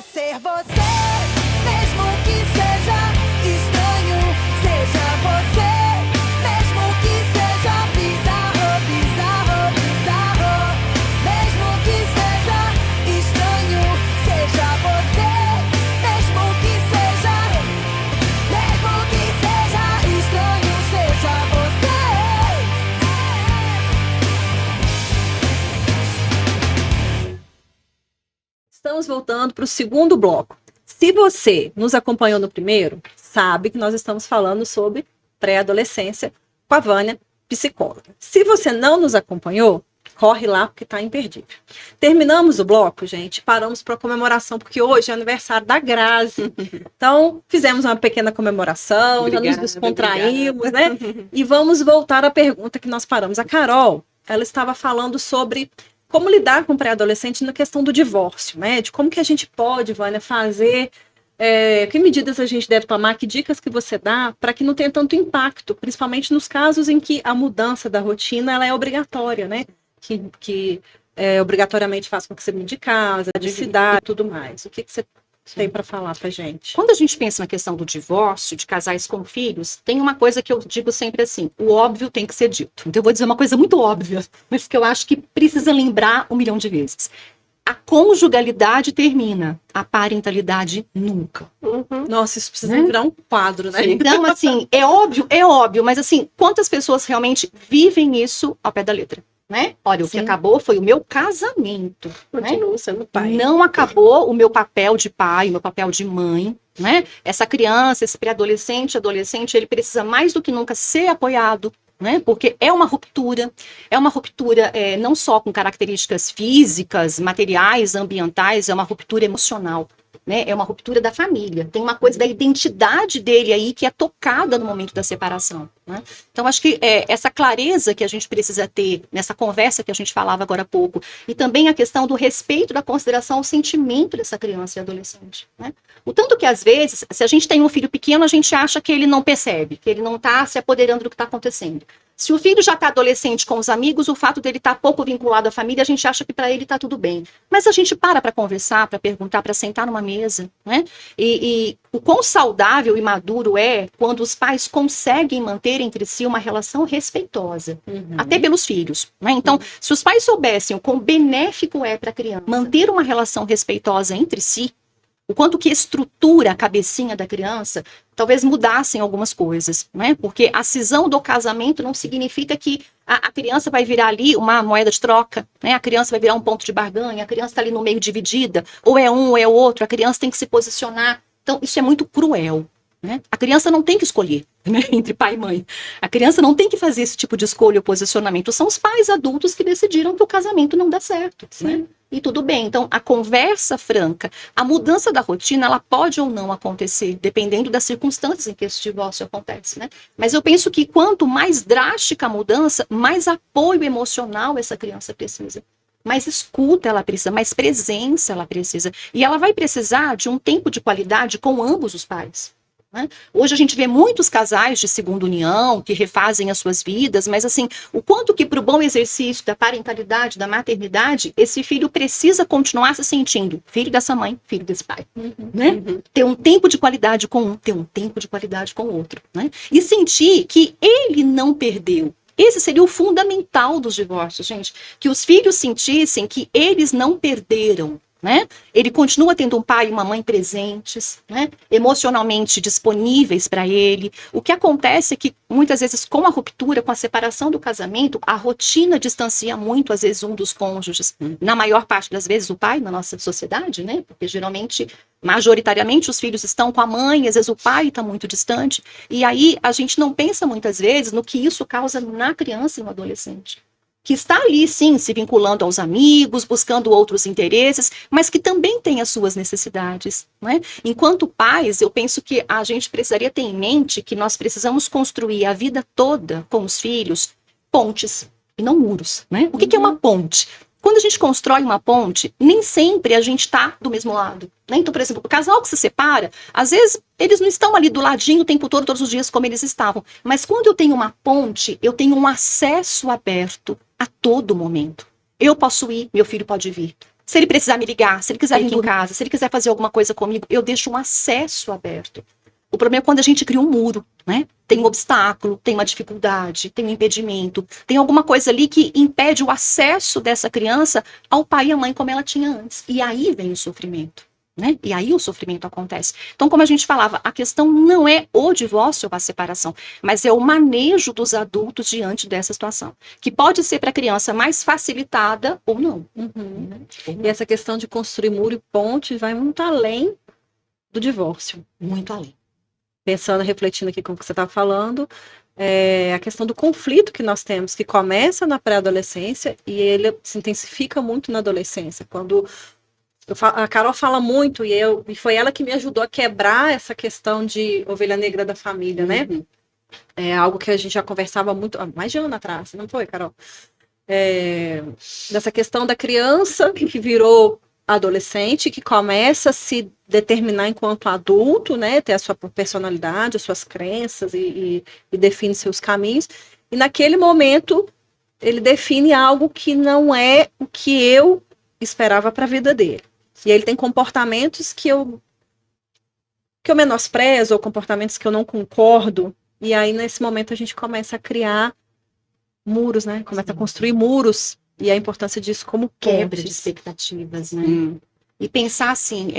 É ser você, mesmo que seja estranho. Seja você, mesmo que seja bizarro, bizarro, bizarro. Mesmo que seja estranho. Seja você, mesmo que seja estranho. Seja você. Estamos voltando para o segundo bloco. Se você nos acompanhou no primeiro, sabe que nós estamos falando sobre pré-adolescência com a Vânia, psicóloga. Se você não nos acompanhou, corre lá porque está imperdível. Terminamos o bloco, gente, paramos para a comemoração, porque hoje é aniversário da Grazi. Então, fizemos uma pequena comemoração, já nos descontraímos, né? E vamos voltar à pergunta que nós paramos. A Carol, ela estava falando sobre como lidar com o pré-adolescente na questão do divórcio, né? De como que a gente pode, Vânia, fazer, que medidas a gente deve tomar, que dicas que você dá para que não tenha tanto impacto, principalmente nos casos em que a mudança da rotina ela é obrigatória, né? Que obrigatoriamente faz com que você mude de casa, de cidade e tudo mais. O que você tem para falar para gente? Quando a gente pensa na questão do divórcio, de casais com filhos, tem uma coisa que eu digo sempre assim, o óbvio tem que ser dito. Então eu vou dizer uma coisa muito óbvia, mas que eu acho que precisa lembrar 1 milhão de vezes. A conjugalidade termina, a parentalidade nunca. Nossa, isso precisa virar um quadro, né? Então, assim, é óbvio, mas assim, quantas pessoas realmente vivem isso ao pé da letra? Né? Olha, o que acabou foi o meu casamento. Continuo sendo pai. Não acabou o meu papel de pai, o meu papel de mãe. Né? Essa criança, esse pré-adolescente, adolescente, ele precisa mais do que nunca ser apoiado. Né? Porque é uma ruptura não só com características físicas, materiais, ambientais, é uma ruptura emocional. Né? É uma ruptura da família. Tem uma coisa da identidade dele aí que é tocada no momento da separação. Né? Então, acho que essa clareza que a gente precisa ter nessa conversa que a gente falava agora há pouco, e também a questão do respeito, da consideração ao sentimento dessa criança e adolescente. Né? O tanto que, às vezes, se a gente tem um filho pequeno, a gente acha que ele não percebe, que ele não está se apoderando do que está acontecendo. Se o filho já está adolescente com os amigos, o fato dele estar pouco vinculado à família, a gente acha que para ele está tudo bem. Mas a gente para conversar, para perguntar, para sentar numa mesa. Né? E o quão saudável e maduro é quando os pais conseguem manter entre si uma relação respeitosa, até pelos filhos. Né? Então, se os pais soubessem o quão benéfico é para a criança manter uma relação respeitosa entre si, o quanto que estrutura a cabecinha da criança, talvez mudassem algumas coisas, né? Porque a cisão do casamento não significa que a criança vai virar ali uma moeda de troca, né? A criança vai virar um ponto de barganha, a criança está ali no meio dividida, ou é um ou é o outro, a criança tem que se posicionar. Então, isso é muito cruel. Né? A criança não tem que escolher, né, entre pai e mãe. A criança não tem que fazer esse tipo de escolha ou posicionamento. São os pais adultos que decidiram que o casamento não dá certo. Né? E tudo bem. Então, a conversa franca, a mudança da rotina, ela pode ou não acontecer, dependendo das circunstâncias em que esse divórcio acontece. Né? Mas eu penso que quanto mais drástica a mudança, mais apoio emocional essa criança precisa. Mais escuta ela precisa, mais presença ela precisa. E ela vai precisar de um tempo de qualidade com ambos os pais. Né? Hoje a gente vê muitos casais de segunda união que refazem as suas vidas, mas assim, o quanto que para o bom exercício da parentalidade, da maternidade, esse filho precisa continuar se sentindo filho dessa mãe, filho desse pai. Né? Ter um tempo de qualidade com um, ter um tempo de qualidade com o outro. Né? E sentir que ele não perdeu. Esse seria o fundamental dos divórcios, gente. Que os filhos sentissem que eles não perderam. Né? Ele continua tendo um pai e uma mãe presentes, né? Emocionalmente disponíveis para ele. O que acontece é que muitas vezes com a ruptura, com a separação do casamento, a rotina distancia muito às vezes um dos cônjuges. Na maior parte das vezes o pai na nossa sociedade, né? Porque geralmente, majoritariamente os filhos estão com a mãe, às vezes o pai está muito distante. E aí a gente não pensa muitas vezes no que isso causa na criança e no adolescente. Que está ali, sim, se vinculando aos amigos, buscando outros interesses, mas que também tem as suas necessidades. Né? Enquanto pais, eu penso que a gente precisaria ter em mente que nós precisamos construir a vida toda com os filhos pontes e não muros. Né? O que é uma ponte? Quando a gente constrói uma ponte, nem sempre a gente está do mesmo lado. Né? Então, por exemplo, o casal que se separa, às vezes eles não estão ali do ladinho o tempo todo, todos os dias, como eles estavam. Mas quando eu tenho uma ponte, eu tenho um acesso aberto a todo momento. Eu posso ir, meu filho pode vir. Se ele precisar me ligar, se ele quiser vir aqui em casa, se ele quiser fazer alguma coisa comigo, eu deixo um acesso aberto. O problema é quando a gente cria um muro, né? Tem um obstáculo, tem uma dificuldade, tem um impedimento, tem alguma coisa ali que impede o acesso dessa criança ao pai e à mãe como ela tinha antes. E aí vem o sofrimento, né? E aí o sofrimento acontece. Então, como a gente falava, a questão não é o divórcio ou a separação, mas é o manejo dos adultos diante dessa situação, que pode ser para a criança mais facilitada ou não. E essa questão de construir muro e ponte vai muito além do divórcio. Muito além. Pensando, refletindo aqui com o que você está falando, a questão do conflito que nós temos, que começa na pré-adolescência e ele se intensifica muito na adolescência. Quando a Carol fala muito, e foi ela que me ajudou a quebrar essa questão de ovelha negra da família, né? É algo que a gente já conversava muito, há mais de ano atrás, não foi, Carol? Dessa questão da criança que virou adolescente, que começa a se determinar enquanto adulto, né, ter a sua personalidade, as suas crenças e define seus caminhos, e naquele momento ele define algo que não é o que eu esperava para a vida dele. E ele tem comportamentos que eu menosprezo, ou comportamentos que eu não concordo, e aí nesse momento a gente começa a criar muros, né, começa a construir muros. E a importância disso como quebra de expectativas, né? E pensar assim,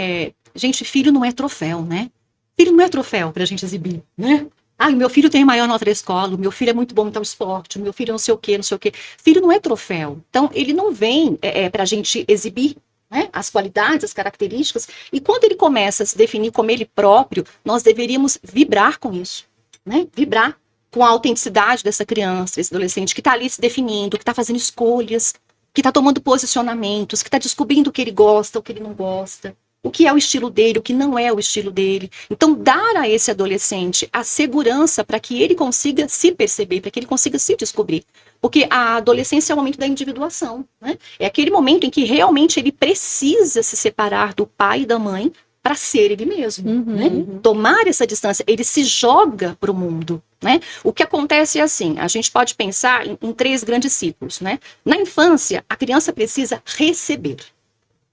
gente, filho não é troféu, né? Filho não é troféu pra gente exibir, né? Ah, o meu filho tem a maior nota da escola, o meu filho é muito bom em tal esporte, o meu filho não sei o quê, não sei o quê. Filho não é troféu. Então, ele não vem pra gente exibir, né, as qualidades, as características. E quando ele começa a se definir como ele próprio, nós deveríamos vibrar com isso, né? Vibrar com a autenticidade dessa criança, esse adolescente que está ali se definindo, que está fazendo escolhas, que está tomando posicionamentos, que está descobrindo o que ele gosta, o que ele não gosta, o que é o estilo dele, o que não é o estilo dele. Então, dar a esse adolescente a segurança para que ele consiga se perceber, para que ele consiga se descobrir. Porque a adolescência é o momento da individuação, né? É aquele momento em que realmente ele precisa se separar do pai e da mãe para ser ele mesmo, né? Tomar essa distância, ele se joga para o mundo, né? O que acontece é assim, a gente pode pensar em 3 grandes ciclos, né? Na infância, a criança precisa receber.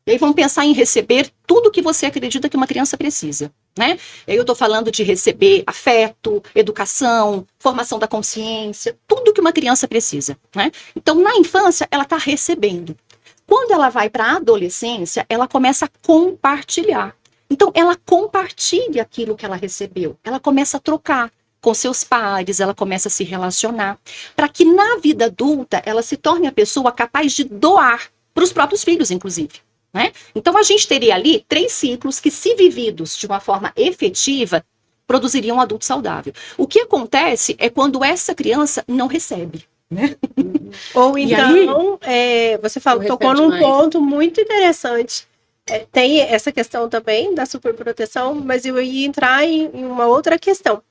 E aí vamos pensar em receber tudo que você acredita que uma criança precisa, né? E aí eu estou falando de receber afeto, educação, formação da consciência, tudo que uma criança precisa, né? Então, na infância, ela está recebendo. Quando ela vai para a adolescência, ela começa a compartilhar. Então, ela compartilha aquilo que ela recebeu. Ela começa a trocar com seus pares, ela começa a se relacionar, para que na vida adulta ela se torne a pessoa capaz de doar para os próprios filhos, inclusive, né? Então, a gente teria ali 3 ciclos que, se vividos de uma forma efetiva, produziriam um adulto saudável. O que acontece é quando essa criança não recebe, né? Ou então, você tocou num ponto muito interessante. Tem essa questão também da superproteção, mas eu ia entrar em uma outra questão.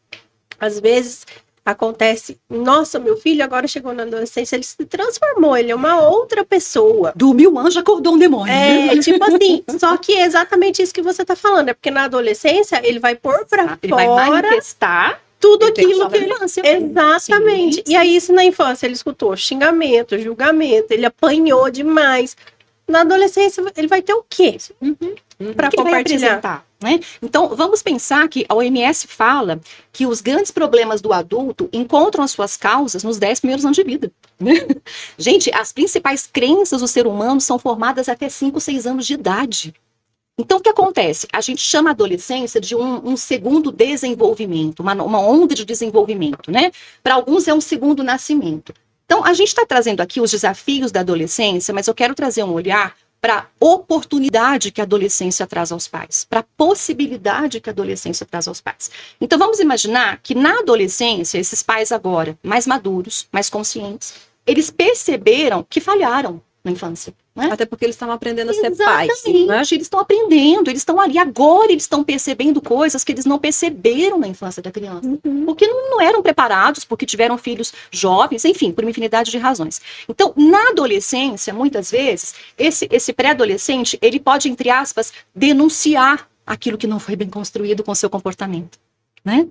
Às vezes acontece, nossa, meu filho agora chegou na adolescência, ele se transformou, ele é uma outra pessoa. Dormiu um anjo, acordou um demônio. Tipo assim, só que é exatamente isso que você tá falando, é porque na adolescência ele vai pôr pra ele fora... vai manifestar tudo aquilo que ele... Infância, Exatamente. Sim. E aí, isso na infância, ele escutou xingamento, julgamento, ele apanhou demais. Na adolescência, ele vai ter o quê? Para compartilhar. Né? Então, vamos pensar que a OMS fala que os grandes problemas do adulto encontram as suas causas nos 10 primeiros anos de vida. Né? Gente, as principais crenças do ser humano são formadas até 5, 6 anos de idade. Então, o que acontece? A gente chama a adolescência de um segundo desenvolvimento, uma onda de desenvolvimento, né? Para alguns é um segundo nascimento. Então, a gente está trazendo aqui os desafios da adolescência, mas eu quero trazer um olhar para a oportunidade que a adolescência traz aos pais, para a possibilidade que a adolescência traz aos pais. Então, vamos imaginar que na adolescência, esses pais agora, mais maduros, mais conscientes, eles perceberam que falharam na infância. Né? Até porque eles estavam aprendendo a ser pais. Né? Eles estão aprendendo, eles estão ali. Agora eles estão percebendo coisas que eles não perceberam na infância da criança. Porque não eram preparados, porque tiveram filhos jovens, enfim, por uma infinidade de razões. Então, na adolescência, muitas vezes, esse pré-adolescente, ele pode, entre aspas, denunciar aquilo que não foi bem construído com seu comportamento. Né?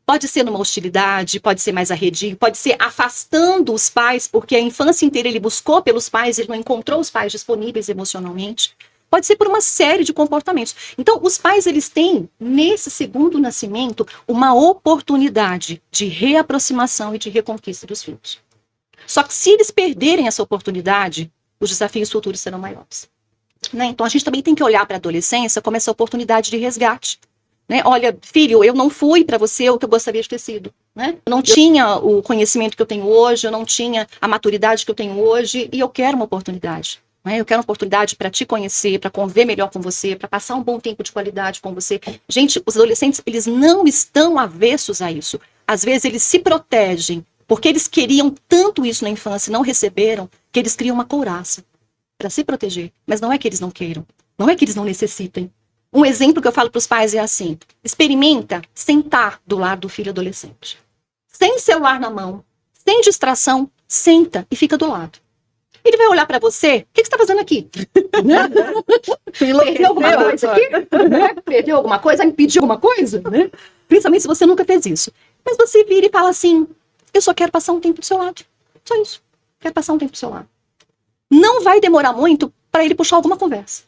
Pode ser numa hostilidade, pode ser mais arredio, pode ser afastando os pais, porque a infância inteira ele buscou pelos pais, ele não encontrou os pais disponíveis emocionalmente. Pode ser por uma série de comportamentos. Então, os pais, eles têm, nesse segundo nascimento, uma oportunidade de reaproximação e de reconquista dos filhos. Só que se eles perderem essa oportunidade, os desafios futuros serão maiores. Né? Então, a gente também tem que olhar para a adolescência como essa oportunidade de resgate. Né? Olha, filho, eu não fui para você o que eu gostaria de ter sido. Né? Eu não tinha o conhecimento que eu tenho hoje, eu não tinha a maturidade que eu tenho hoje, e eu quero uma oportunidade. Né? Eu quero uma oportunidade para te conhecer, para conviver melhor com você, para passar um bom tempo de qualidade com você. Gente, os adolescentes, eles não estão avessos a isso. Às vezes, eles se protegem, porque eles queriam tanto isso na infância e não receberam, que eles criam uma couraça para se proteger. Mas não é que eles não queiram, não é que eles não necessitem. Um exemplo que eu falo para os pais é assim: experimenta sentar do lado do filho adolescente. Sem celular na mão, sem distração, senta e fica do lado. Ele vai olhar para você, o que você está fazendo aqui? Perdeu alguma coisa aqui? Né? Perdeu alguma coisa? Vai me pedir alguma coisa? Né? Principalmente se você nunca fez isso. Mas você vira e fala assim: eu só quero passar um tempo do seu lado. Só isso. Quero passar um tempo do seu lado. Não vai demorar muito para ele puxar alguma conversa.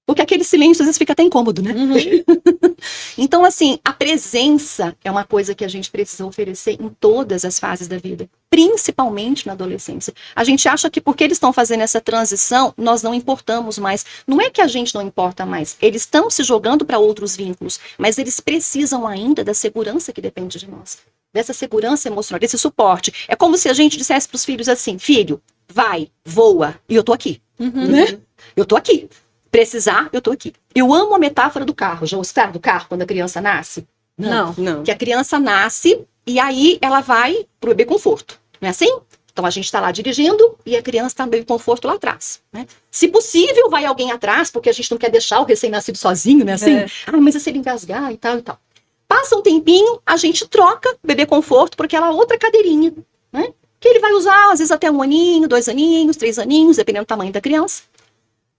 Porque aquele silêncio às vezes fica até incômodo, né? Uhum. Então, assim, a presença é uma coisa que a gente precisa oferecer em todas as fases da vida, principalmente na adolescência. A gente acha que porque eles estão fazendo essa transição, nós não importamos mais. Não é que a gente não importa mais, eles estão se jogando para outros vínculos, mas eles precisam ainda da segurança que depende de nós. Dessa segurança emocional, desse suporte. É como se a gente dissesse para os filhos assim: filho, vai, voa, e eu tô aqui. Uhum. Né? Eu tô aqui. Precisar, eu tô aqui. Eu amo a metáfora do carro. Já ouviram do carro quando a criança nasce? Não. Que a criança nasce e aí ela vai pro bebê conforto. Não é assim? Então a gente tá lá dirigindo e a criança tá no bebê conforto lá atrás. Né? Se possível, vai alguém atrás, porque a gente não quer deixar o recém-nascido sozinho, né? Assim, mas se ele engasgar e tal e tal. Passa um tempinho, a gente troca o bebê conforto por aquela outra cadeirinha, né? Que ele vai usar, às vezes, até 1 aninho, 2 aninhos, 3 aninhos, dependendo do tamanho da criança.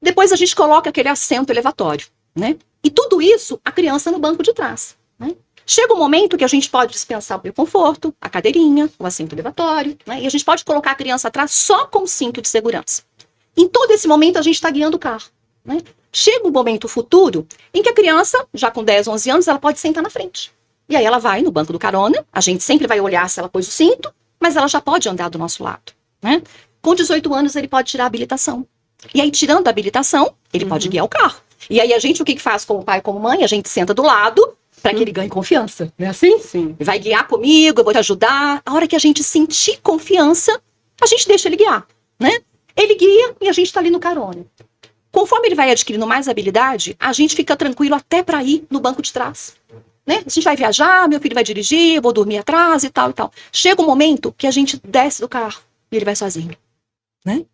Depois a gente coloca aquele assento elevatório, né? E tudo isso, a criança no banco de trás, né? Chega um momento que a gente pode dispensar o conforto, a cadeirinha, o assento elevatório, né? E a gente pode colocar a criança atrás só com o cinto de segurança. Em todo esse momento, a gente está guiando o carro, né? Chega um momento futuro em que a criança, já com 10, 11 anos, ela pode sentar na frente. E aí ela vai no banco do carona, a gente sempre vai olhar se ela pôs o cinto, mas ela já pode andar do nosso lado, né? Com 18 anos, ele pode tirar a habilitação. E aí, tirando a habilitação, ele pode guiar o carro. E aí, a gente, o que faz como pai e como mãe? A gente senta do lado para que ele ganhe confiança. Não é assim? Sim. Vai guiar comigo, eu vou te ajudar. A hora que a gente sentir confiança, a gente deixa ele guiar, né? Ele guia e a gente tá ali no carona. Conforme ele vai adquirindo mais habilidade, a gente fica tranquilo até para ir no banco de trás. Né? A gente vai viajar, meu filho vai dirigir, eu vou dormir atrás e tal e tal. Chega um momento que a gente desce do carro e ele vai sozinho, né?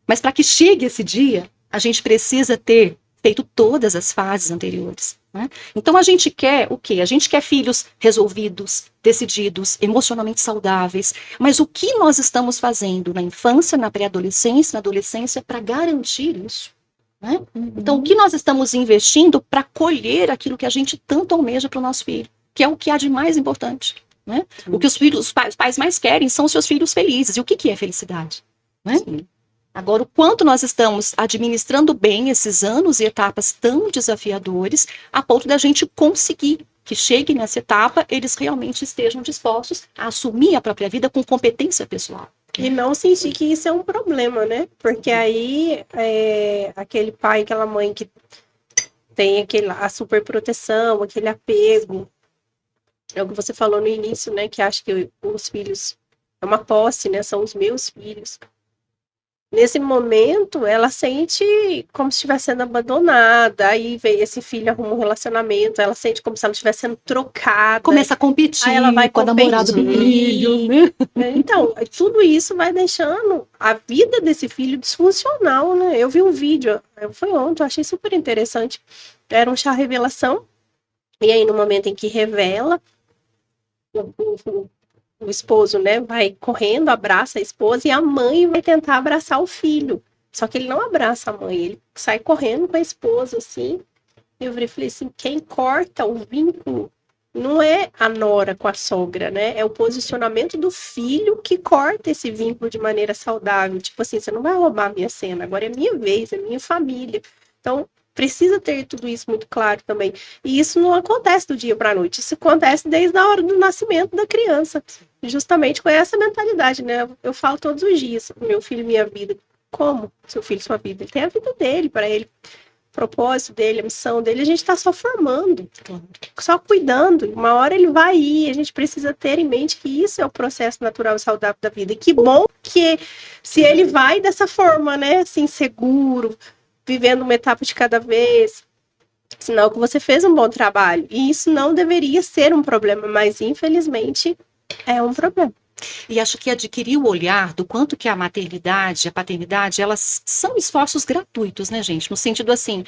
Mas para que chegue esse dia, a gente precisa ter feito todas as fases anteriores, né? Então a gente quer o quê? A gente quer filhos resolvidos, decididos, emocionalmente saudáveis. Mas o que nós estamos fazendo na infância, na pré-adolescência, na adolescência para garantir isso? Né? Então o que nós estamos investindo para colher aquilo que a gente tanto almeja para o nosso filho? Que é o que há de mais importante. Né? O que os pais mais querem são os seus filhos felizes. E o que é felicidade? Né? Agora, o quanto nós estamos administrando bem esses anos e etapas tão desafiadores, a ponto da gente conseguir que chegue nessa etapa, eles realmente estejam dispostos a assumir a própria vida com competência pessoal. E não sentir que isso é um problema, né? Porque aí, aquele pai, aquela mãe que tem a superproteção, aquele apego, é o que você falou no início, né? Que acha que os filhos é uma posse, né? São os meus filhos. Nesse momento, ela sente como se estivesse sendo abandonada, aí vem esse filho, arruma um relacionamento, ela sente como se ela estivesse sendo trocada. Começa a competir, aí ela vai com a namorada do filho, né? Então, tudo isso vai deixando a vida desse filho disfuncional, né? Eu vi um vídeo, foi ontem, eu achei super interessante, era um chá revelação, e aí no momento em que revela, o esposo, né, vai correndo, abraça a esposa e a mãe vai tentar abraçar o filho. Só que ele não abraça a mãe, ele sai correndo com a esposa, assim. Eu falei assim, quem corta o vínculo não é a nora com a sogra, né? É o posicionamento do filho que corta esse vínculo de maneira saudável. Tipo assim, você não vai roubar a minha cena, agora é minha vez, é minha família. Então, precisa ter tudo isso muito claro também. E isso não acontece do dia para a noite, isso acontece desde a hora do nascimento da criança. Justamente com essa mentalidade, né? Eu falo todos os dias, meu filho, minha vida. Como? Seu filho, sua vida. Ele tem a vida dele, para ele. O propósito dele, a missão dele, a gente está só formando, só cuidando. Uma hora ele vai ir, a gente precisa ter em mente que isso é o processo natural e saudável da vida. E que bom que se ele vai dessa forma, né, assim, seguro, vivendo uma etapa de cada vez, sinal que você fez um bom trabalho. E isso não deveria ser um problema, mas infelizmente é um problema. E acho que adquirir o olhar do quanto que a maternidade, a paternidade, elas são esforços gratuitos, né, gente? No sentido assim,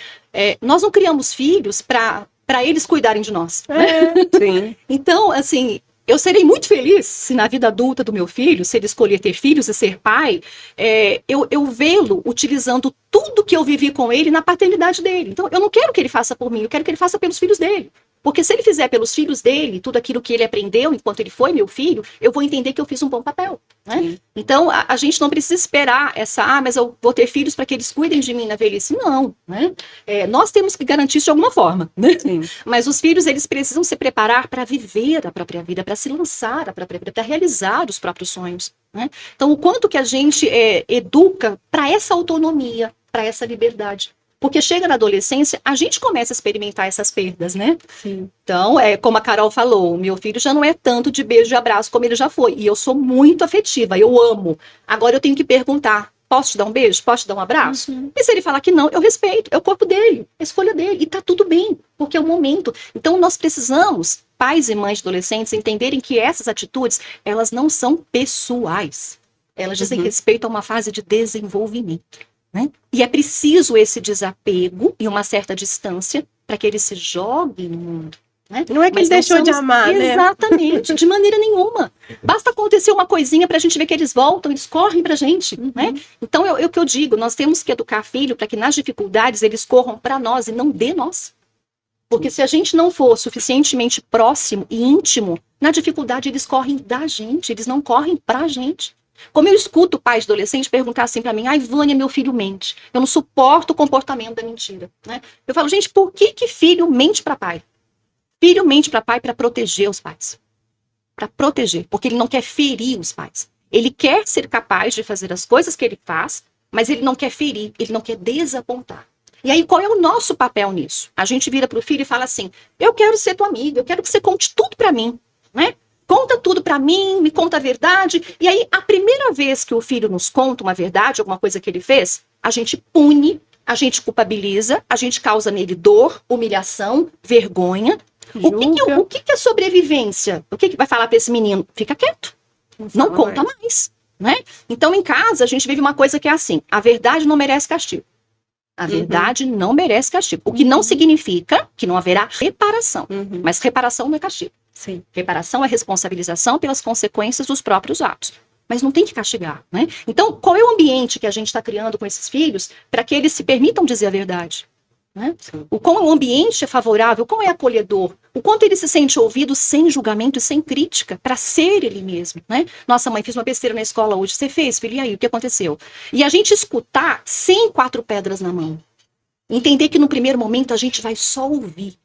nós não criamos filhos para eles cuidarem de nós. Né? Sim. Então, assim, eu serei muito feliz se na vida adulta do meu filho, se ele escolher ter filhos e ser pai, eu vê-lo utilizando tudo que eu vivi com ele na paternidade dele. Então, eu não quero que ele faça por mim, eu quero que ele faça pelos filhos dele. Porque se ele fizer pelos filhos dele, tudo aquilo que ele aprendeu enquanto ele foi meu filho, eu vou entender que eu fiz um bom papel. Né? Então, a gente não precisa esperar mas eu vou ter filhos para que eles cuidem de mim na velhice. Não. Né? Nós temos que garantir isso de alguma forma. Né? Mas os filhos, eles precisam se preparar para viver a própria vida, para se lançar a própria vida, para realizar os próprios sonhos. Né? Então, o quanto que a gente educa para essa autonomia, para essa liberdade. Porque chega na adolescência, a gente começa a experimentar essas perdas, né? Sim. Então, como a Carol falou, o meu filho já não é tanto de beijo e abraço como ele já foi. E eu sou muito afetiva, eu amo. Agora eu tenho que perguntar, posso te dar um beijo? Posso te dar um abraço? E se ele falar que não, eu respeito, é o corpo dele, é a escolha dele. E tá tudo bem, porque é o momento. Então, nós precisamos, pais e mães de adolescentes, entenderem que essas atitudes, elas não são pessoais. Elas dizem respeito a uma fase de desenvolvimento. Né? E é preciso esse desapego e uma certa distância para que ele se jogue no mundo. Né? Não é que ele deixou de amar, né? Exatamente, de maneira nenhuma. Basta acontecer uma coisinha para a gente ver que eles voltam, eles correm para a gente. Né? Então, o que eu digo, nós temos que educar filho para que nas dificuldades eles corram para nós e não de nós. Porque se a gente não for suficientemente próximo e íntimo, na dificuldade eles correm da gente, eles não correm para a gente. Como eu escuto pais adolescentes perguntar assim pra mim, ai, Vânia, meu filho mente. Eu não suporto o comportamento da mentira. Né? Eu falo, gente, por que filho mente pra pai? Filho mente pra pai para proteger os pais. Para proteger, porque ele não quer ferir os pais. Ele quer ser capaz de fazer as coisas que ele faz, mas ele não quer ferir, ele não quer desapontar. E aí, qual é o nosso papel nisso? A gente vira pro filho e fala assim, eu quero ser tua amiga, eu quero que você conte tudo pra mim, né? Conta tudo pra mim, me conta a verdade. E aí, a primeira vez que o filho nos conta uma verdade, alguma coisa que ele fez, a gente pune, a gente culpabiliza, a gente causa nele dor, humilhação, vergonha. O que é sobrevivência? O que vai falar pra esse menino? Fica quieto. Não conta mais. Né? Então, em casa, a gente vive uma coisa que é assim, a verdade não merece castigo. A verdade não merece castigo. O que não significa que não haverá reparação. Mas reparação não é castigo. Sim. Reparação é responsabilização pelas consequências dos próprios atos. Mas não tem que castigar, né? Então, qual é o ambiente que a gente está criando com esses filhos para que eles se permitam dizer a verdade? Né? O quão o ambiente é favorável, o quão é acolhedor, o quanto ele se sente ouvido sem julgamento e sem crítica, para ser ele mesmo, né? Nossa, mãe, fiz uma besteira na escola hoje. Você fez, filho? E aí, o que aconteceu? E a gente escutar sem 4 pedras na mão. Entender que no primeiro momento a gente vai só ouvir,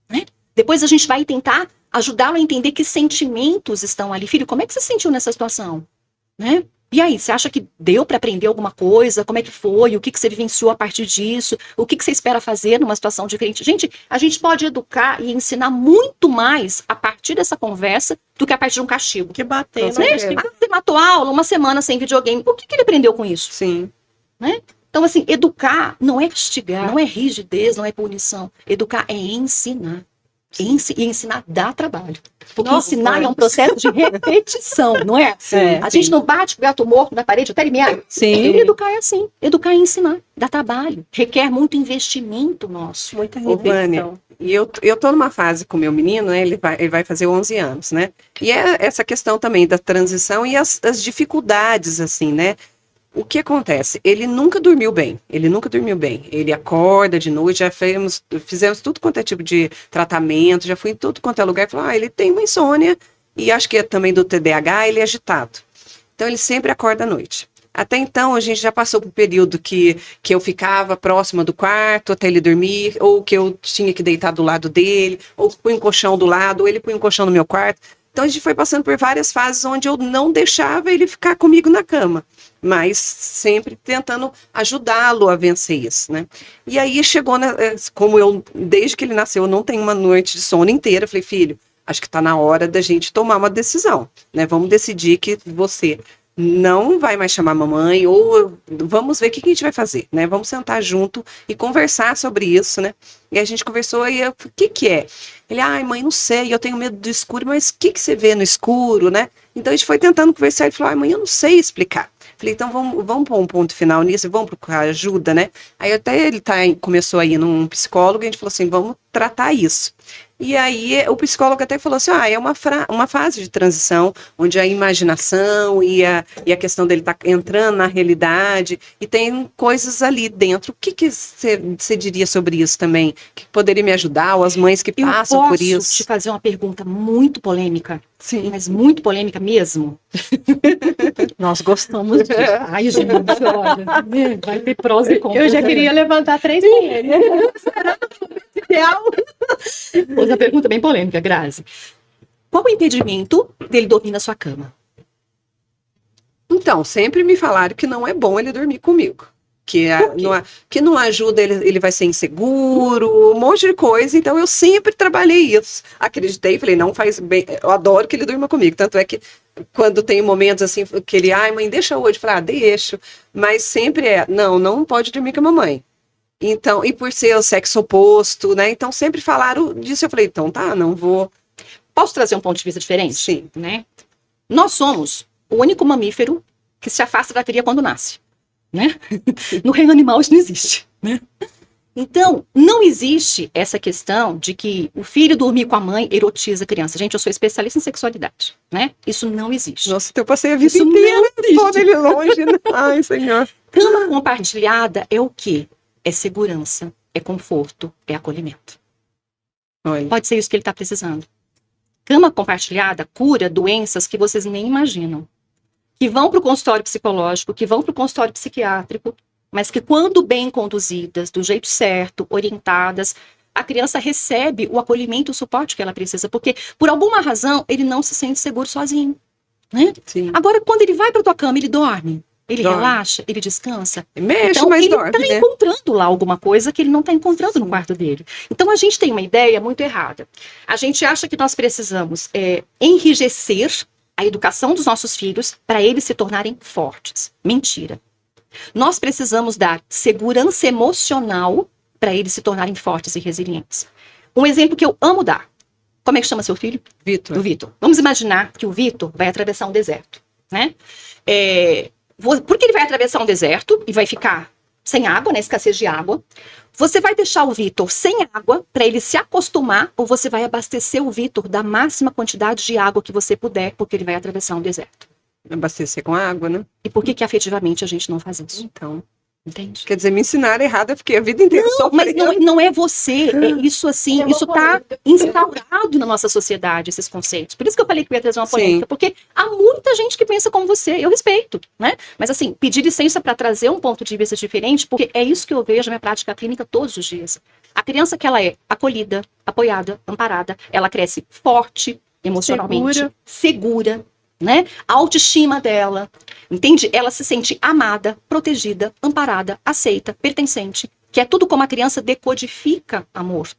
né? Depois a gente vai tentar ajudá-lo a entender que sentimentos estão ali. Filho, como é que você se sentiu nessa situação? Né? E aí, você acha que deu para aprender alguma coisa? Como é que foi? O que você vivenciou a partir disso? O que você espera fazer numa situação diferente? Gente, a gente pode educar e ensinar muito mais a partir dessa conversa do que a partir de um castigo. Que bater, né? Você matou aula, uma semana sem videogame. O que ele aprendeu com isso? Sim. Né? Então, assim, educar não é castigar, não é rigidez, não é punição. Educar é ensinar. E ensinar dá trabalho. Porque ensinar é um processo de repetição, não é? A gente não bate o gato morto na parede até ele mear. Sim. Educar é assim. Educar é ensinar. Dá trabalho. Requer muito investimento nosso. Muita Ô, Vânia, reflexão. e eu tô numa fase com o meu menino, né? Ele vai fazer 11 anos, né? E é essa questão também da transição e as dificuldades, assim, né? O que acontece? Ele nunca dormiu bem. Ele acorda de noite, já fizemos tudo quanto é tipo de tratamento, já fui em tudo quanto é lugar e falou, ele tem uma insônia e acho que é também do TDAH, ele é agitado. Então ele sempre acorda à noite. Até então a gente já passou por um período que eu ficava próxima do quarto até ele dormir, ou que eu tinha que deitar do lado dele, ou punha um colchão do lado, ou ele punha um colchão no meu quarto. Então a gente foi passando por várias fases onde eu não deixava ele ficar comigo na cama, mas sempre tentando ajudá-lo a vencer isso, né? E aí chegou, como eu, desde que ele nasceu, eu não tenho uma noite de sono inteira, eu falei, filho, acho que está na hora da gente tomar uma decisão, né? Vamos decidir que você não vai mais chamar a mamãe, ou vamos ver o que a gente vai fazer, né? Vamos sentar junto e conversar sobre isso, né? E a gente conversou e eu, o que é? Ele, ai mãe, não sei, eu tenho medo do escuro, mas o que você vê no escuro, né? Então a gente foi tentando conversar, ele falou, ai mãe, eu não sei explicar. Falei, então vamos pôr um ponto final nisso, vamos procurar ajuda, né? Aí até ele começou a ir num psicólogo e a gente falou assim, vamos tratar isso. E aí o psicólogo até falou assim, é uma fase de transição, onde a imaginação e a questão dele tá entrando na realidade, e tem coisas ali dentro. O que você diria sobre isso também? Que poderia me ajudar, ou as mães que passam por isso? Eu posso te fazer uma pergunta muito polêmica, Sim. mas muito polêmica mesmo. Nós gostamos disso. Ai, gente, olha, vai ter prós e contras. Eu já queria levantar 3 polêmicas. Ideal. Outra pergunta bem polêmica, Grazi. Qual o impedimento dele dormir na sua cama? Então, sempre me falaram que não é bom ele dormir comigo. Que não ajuda, ele vai ser inseguro, um monte de coisa. Então, eu sempre trabalhei isso. Acreditei, falei, não faz bem. Eu adoro que ele durma comigo. Tanto é que quando tem momentos assim, que ele, ai mãe, deixa hoje. Eu falo, deixo. Mas sempre não pode dormir com a mamãe. Então, e por ser o sexo oposto, né? Então, sempre falaram disso. Eu falei, então tá, não vou. Posso trazer um ponto de vista diferente? Sim. Né? Nós somos o único mamífero que se afasta da cria quando nasce. Né? No reino animal isso não existe. Né? Então, não existe essa questão de que o filho dormir com a mãe erotiza a criança. Gente, eu sou especialista em sexualidade. Né? Isso não existe. Nossa, eu passei a vida Isso inteira não existe. pondo ele longe. Né? Ai, senhor. Cama compartilhada é o quê? É segurança, é conforto, é acolhimento. Olha. Pode ser isso que ele está precisando. Cama compartilhada cura doenças que vocês nem imaginam. Que vão para o consultório psicológico, que vão para o consultório psiquiátrico, mas que quando bem conduzidas, do jeito certo, orientadas, a criança recebe o acolhimento e o suporte que ela precisa, porque por alguma razão ele não se sente seguro sozinho. Né? Sim. Agora, quando ele vai para tua cama, ele dorme. Ele Dorme. relaxa, ele descansa. Mexe, Então, mas ele dorme, está né? encontrando lá alguma coisa que ele não está encontrando no quarto dele. Então, a gente tem uma ideia muito errada. A gente acha que nós precisamos enrijecer a educação dos nossos filhos para eles se tornarem fortes. Mentira. Nós precisamos dar segurança emocional para eles se tornarem fortes e resilientes. Um exemplo que eu amo dar. Como é que chama seu filho? Vitor. Do Vitor. Vamos imaginar que o Vitor vai atravessar um deserto, né? Porque ele vai atravessar um deserto e vai ficar sem água, né? Escassez de água. Você vai deixar o Vitor sem água para ele se acostumar, ou você vai abastecer o Vitor da máxima quantidade de água que você puder, porque ele vai atravessar um deserto. Abastecer com água, né? E por que afetivamente a gente não faz isso? Então, Entende? quer dizer, me ensinaram errado, eu fiquei a vida inteira Mas sofrendo. não é você, é isso assim, isso está instaurado na nossa sociedade, esses conceitos. Por isso que eu falei que eu ia trazer uma polêmica, porque há muita gente que pensa como você, eu respeito, né? Mas assim, pedir licença para trazer um ponto de vista diferente, porque é isso que eu vejo na minha prática clínica todos os dias. A criança que ela é acolhida, apoiada, amparada, ela cresce forte, emocionalmente, segura, né? A autoestima dela, entende? Ela se sente amada, protegida, amparada, aceita, pertencente, que é tudo como a criança decodifica amor,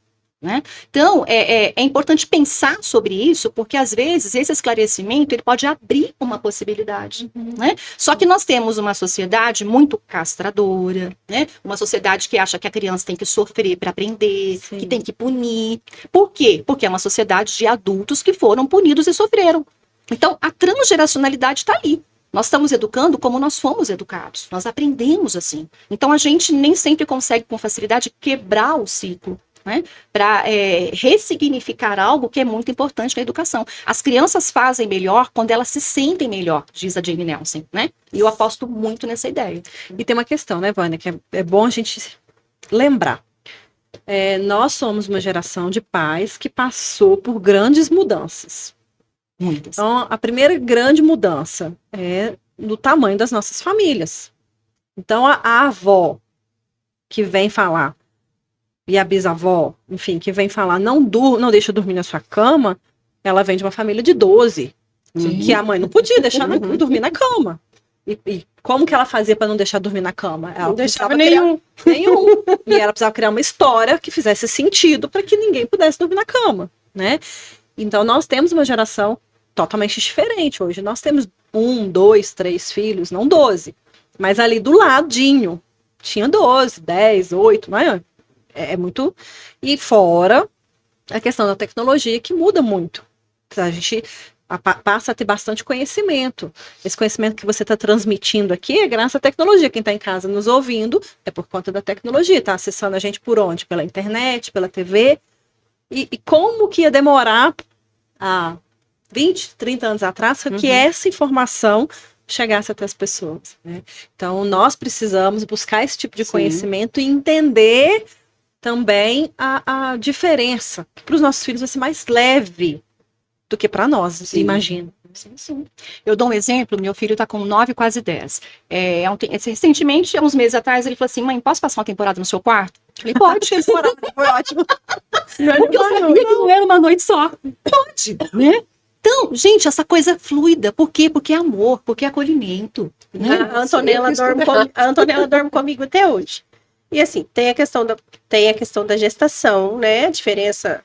né? Então, é importante pensar sobre isso, porque às vezes esse esclarecimento ele pode abrir uma possibilidade, né? Só que nós temos uma sociedade muito castradora, né? Uma sociedade que acha que a criança tem que sofrer para aprender, que tem que punir. Por quê? Porque é uma sociedade de adultos que foram punidos e sofreram. Então, a transgeracionalidade está ali. Nós estamos educando como nós fomos educados. Nós aprendemos assim. Então, a gente nem sempre consegue, com facilidade, quebrar o ciclo. né? Para ressignificar algo que é muito importante na educação. As crianças fazem melhor quando elas se sentem melhor, diz a Jane Nelson, né? E eu aposto muito nessa ideia. E tem uma questão, né, Vânia, que é bom a gente lembrar. Nós somos uma geração de pais que passou por grandes mudanças. Muitas. Então, a primeira grande mudança é no tamanho das nossas famílias. Então, a avó que vem falar, e a bisavó, enfim, que vem falar, não deixa eu dormir na sua cama, ela vem de uma família de 12, que a mãe não podia deixar dormir na cama. E como que ela fazia para não deixar dormir na cama? Ela Não deixava precisava nenhum. E ela precisava criar uma história que fizesse sentido para que ninguém pudesse dormir na cama, né? Então, nós temos uma geração totalmente diferente hoje. Nós temos 1, 2, 3 filhos, não 12. Mas ali do ladinho, tinha 12, 10, 8, não é? É muito... E fora a questão da tecnologia, que muda muito. A gente passa a ter bastante conhecimento. Esse conhecimento que você está transmitindo aqui é graças à tecnologia. Quem está em casa nos ouvindo é por conta da tecnologia. Está acessando a gente por onde? Pela internet, pela TV. E como que ia demorar há 20, 30 anos atrás para que essa informação chegasse até as pessoas, né? Então, nós precisamos buscar esse tipo de conhecimento e entender também a diferença. Para os nossos filhos vai ser mais leve do que para nós, imagino. Sim. Eu dou um exemplo, meu filho está com 9, quase 10. Recentemente, há uns meses atrás, ele falou assim, mãe, posso passar uma temporada no seu quarto? Eu falei, pode. Foi ótimo. Porque eu sabia que não era uma noite só. Pode, né? Então, gente, essa coisa fluida, por quê? Porque é amor, porque é acolhimento. Né? A Antonella dorme comigo até hoje. E assim, tem a questão da gestação, né? A diferença,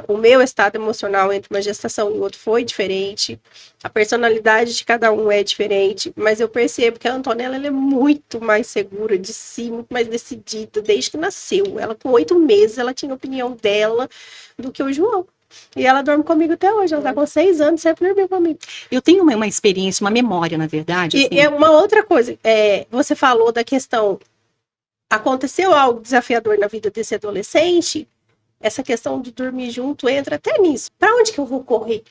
o meu estado emocional entre uma gestação e outro foi diferente. A personalidade de cada um é diferente, mas eu percebo que a Antonella ela é muito mais segura de si, muito mais decidida desde que nasceu. Ela com 8 meses, ela tinha a opinião dela do que o João. E ela dorme comigo até hoje, ela tá com 6 anos, sempre dormiu comigo. Eu tenho uma experiência, uma memória, na verdade. E é uma outra coisa, você falou da questão, aconteceu algo desafiador na vida desse adolescente, essa questão de dormir junto entra até nisso. Para onde que eu vou correr?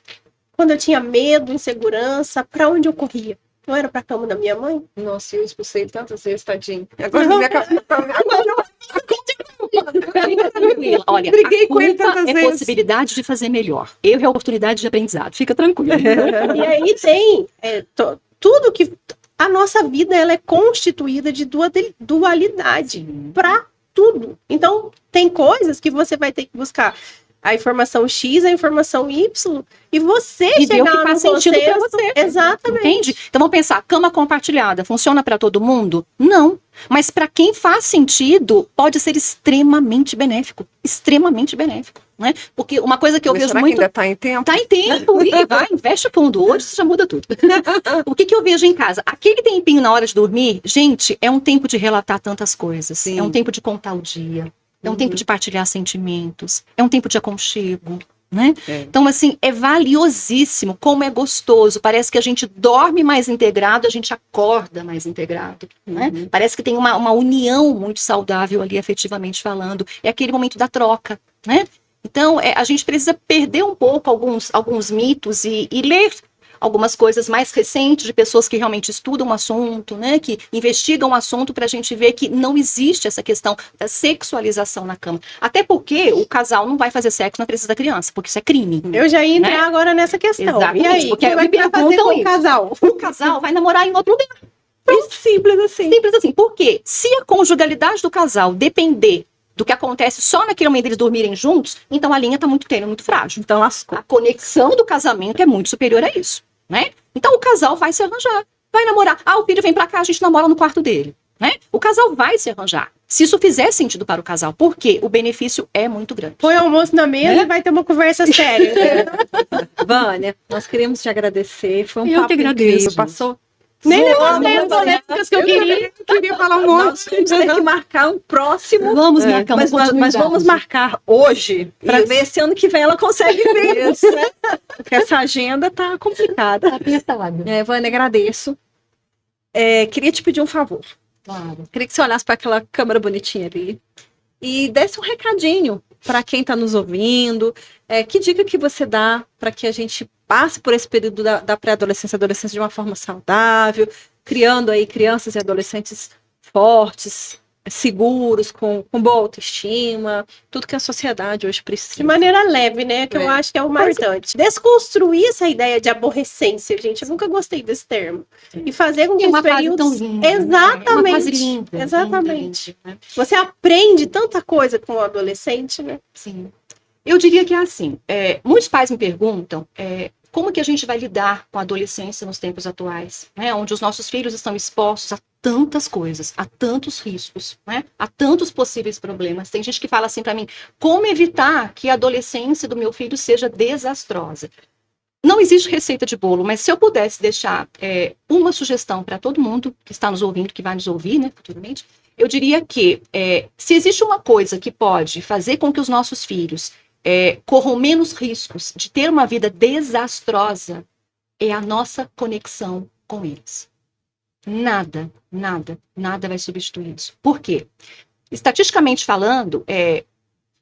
Quando eu tinha medo, insegurança, para onde eu corria? Não era para a cama da minha mãe? Nossa, eu expulsei ele tantas vezes, tadinho. Agora minha Olha, briguei a com ele culpa tantas é vezes. possibilidade de fazer melhor. Erro é oportunidade de aprendizado. Fica tranquilo. E aí tem tudo que... A nossa vida ela é constituída de dualidade para tudo. Então, tem coisas que você vai ter que buscar a informação X, a informação Y, e você E ver o chegar que faz no sentido para consenso. você. Exatamente. Entende? Então vamos pensar, cama compartilhada funciona para todo mundo? Não. Mas para quem faz sentido, pode ser extremamente benéfico. Extremamente benéfico. Né? Porque uma coisa que eu vejo será muito. que ainda tá em tempo? Tá em tempo, e vai, investe fundo. Hoje isso já muda tudo. O que eu vejo em casa? Aquele tempinho na hora de dormir, gente, é um tempo de relatar tantas coisas. Sim. É um tempo de contar o dia. É um tempo de partilhar sentimentos. É um tempo de aconchego. Né? Então, assim, é valiosíssimo, como é gostoso. Parece que a gente dorme mais integrado, a gente acorda mais integrado. Né? Parece que tem uma união muito saudável ali, afetivamente falando. É aquele momento da troca, né? Então, a gente precisa perder um pouco alguns mitos e ler algumas coisas mais recentes de pessoas que realmente estudam o assunto, né, que investigam o assunto para a gente ver que não existe essa questão da sexualização na cama. Até porque o casal não vai fazer sexo na presença da criança, porque isso é crime. Eu já ia entrar agora nessa questão. Exatamente, E aí, porque como é que vai fazer com o casal? O casal vai namorar em outro lugar. Simples assim. Simples assim. Por quê? Se a conjugalidade do casal depender do que acontece só naquele momento deles dormirem juntos, então a linha está muito tênue, muito frágil. Então lascou. A conexão do casamento é muito superior a isso, né? Então o casal vai se arranjar, vai namorar. O filho vem pra cá, a gente namora no quarto dele, né? O casal vai se arranjar. Se isso fizer sentido para o casal, porque o benefício é muito grande. Põe o almoço na mesa e vai ter uma conversa séria. Vânia, nós queríamos te agradecer. Foi um Eu papo que agradeço, incrível. gente. Passou. Nem voando, levantei as polêmicas que eu queria. Queria falar um monte. Nós vamos ter que marcar um próximo. Vamos marcar uma Mas vamos continuidade. marcar hoje para Isso. ver se ano que vem ela consegue ver isso, né? Porque essa agenda tá complicada. Tá apertado. Vânia, agradeço. Queria te pedir um favor. Claro. Queria que você olhasse para aquela câmera bonitinha ali e desse um recadinho para quem está nos ouvindo? Que dica que você dá para que a gente passe por esse período da pré-adolescência e adolescência de uma forma saudável, criando aí crianças e adolescentes fortes, seguros, com boa autoestima, tudo que a sociedade hoje precisa. De maneira leve, né? Que eu acho que é o mais importante. Desconstruir essa ideia de aborrecência, gente. Eu nunca gostei desse termo. E fazer com que uma os fase períodos... tão linda, Exatamente. né? Uma fase linda. Exatamente. Linda, né? Você aprende tanta coisa com o adolescente, né? Sim. Eu diria que é assim. Muitos pais me perguntam como que a gente vai lidar com a adolescência nos tempos atuais, né? Onde os nossos filhos estão expostos a tantas coisas, a tantos riscos, né? A tantos possíveis problemas. Tem gente que fala assim para mim, como evitar que a adolescência do meu filho seja desastrosa? Não existe receita de bolo, mas se eu pudesse deixar uma sugestão para todo mundo que está nos ouvindo, que vai nos ouvir, né, futuramente, eu diria que se existe uma coisa que pode fazer com que os nossos filhos corram menos riscos de ter uma vida desastrosa, é a nossa conexão com eles. Nada vai substituir isso. Por quê? Estatisticamente falando,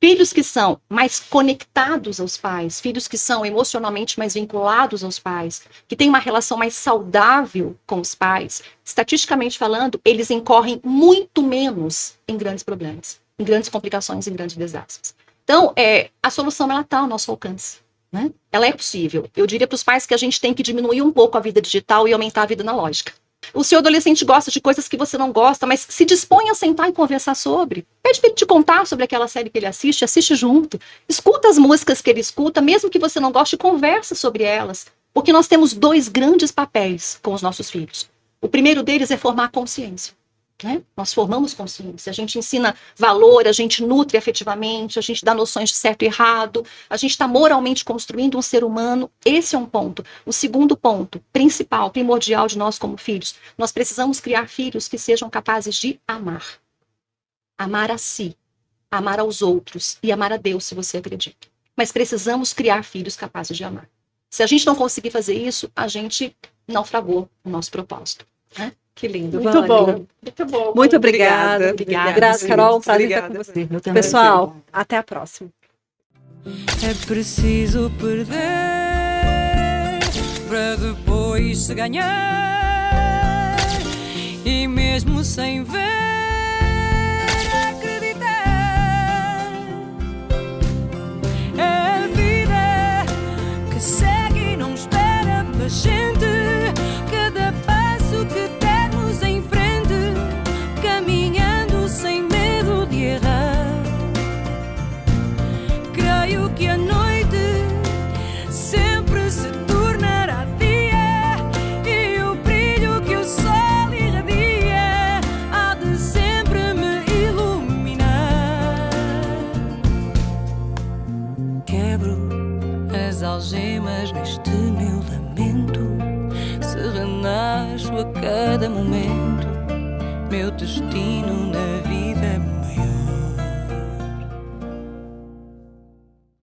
filhos que são mais conectados aos pais, filhos que são emocionalmente mais vinculados aos pais, que têm uma relação mais saudável com os pais, estatisticamente falando, eles incorrem muito menos em grandes problemas, em grandes complicações, em grandes desastres. Então, a solução ela está ao nosso alcance, né? Ela é possível. Eu diria para os pais que a gente tem que diminuir um pouco a vida digital e aumentar a vida analógica. O seu adolescente gosta de coisas que você não gosta, mas se dispõe a sentar e conversar sobre. Pede para ele te contar sobre aquela série que ele assiste junto. Escuta as músicas que ele escuta, mesmo que você não goste, conversa sobre elas. Porque nós temos 2 grandes papéis com os nossos filhos. O primeiro deles é formar consciência. Né? Nós formamos consciência, a gente ensina valor, a gente nutre afetivamente, a gente dá noções de certo e errado, a gente está moralmente construindo um ser humano. Esse é um ponto. O segundo ponto, principal, primordial de nós como filhos, nós precisamos criar filhos que sejam capazes de amar. Amar a si, amar aos outros e amar a Deus, se você acredita. Mas precisamos criar filhos capazes de amar. Se a gente não conseguir fazer isso, a gente naufragou o nosso propósito. Né? Que lindo, Muito bom. Muito bom. Muito obrigada. Obrigada, Carol. Um prazer estar com você. Pessoal, até a próxima. É preciso perder para depois se ganhar, e mesmo sem ver, acreditar. É a vida que segue e não espera pela gente. Cada passo que dermos em frente, caminhando sem medo de errar. Creio que a noite sempre se tornará dia, e o brilho que o sol irradia há de sempre me iluminar. Quebro as algemas deste meu lamento, se renasço a cada momento, meu destino na